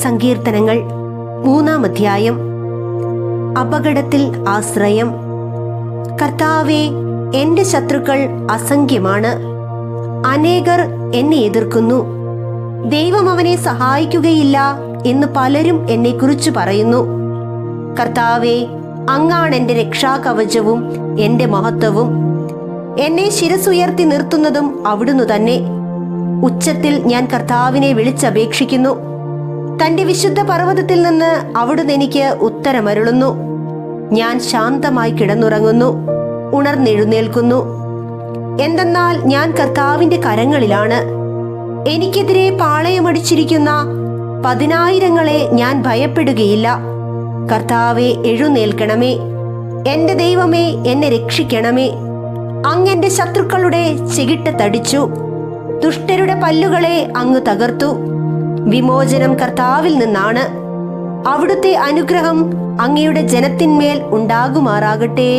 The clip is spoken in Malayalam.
സങ്കീർത്തനങ്ങൾ 3-ാം അധ്യായം. അപകടത്തിൽ ആശ്രയം. കർത്താവേ, എന്റെ ശത്രുക്കൾ അസംഖ്യമാണ്. അനേകർ എന്നെ എതിർക്കുന്നു. ദൈവം അവനെ സഹായിക്കുകയില്ല എന്ന് പലരും എന്നെക്കുറിച്ച് പറയുന്നു. കർത്താവേ, അങ്ങാണ് എന്റെ രക്ഷാകവചവും എന്റെ മഹത്വവും. എന്നെ ശിരസുയർത്തി നിർത്തുന്നതും അവിടുന്ന് തന്നെ. ഉച്ചത്തിൽ ഞാൻ കർത്താവിനെ വിളിച്ചപേക്ഷിക്കുന്നു. തന്റെ വിശുദ്ധ പർവ്വതത്തിൽ നിന്ന് അവിടുന്ന് എനിക്ക് ഉത്തരമരുളുന്നു. ഞാൻ ശാന്തമായി കിടന്നുറങ്ങുന്നു, ഉണർന്നെഴുന്നേൽക്കുന്നു. എന്തെന്നാൽ ഞാൻ കർത്താവിന്റെ കരങ്ങളിലാണ്. എനിക്കെതിരെ പാളയമടിച്ചിരിക്കുന്ന 10,000 ഞാൻ ഭയപ്പെടുകയില്ല. കർത്താവെ, എഴുന്നേൽക്കണമേ. എന്റെ ദൈവമേ, എന്നെ രക്ഷിക്കണമേ. അങ്ങെന്റെ ശത്രുക്കളുടെ ചെകിട്ട് തടിച്ചു, ദുഷ്ടരുടെ പല്ലുകളെ അങ്ങ് തകർത്തു. വിമോചനം കർത്താവിൽ നിന്നാണ്. അവിടുത്തെ അനുഗ്രഹം അങ്ങയുടെ ജനത്തിന്മേൽ ഉണ്ടാകുമാറാകട്ടെ.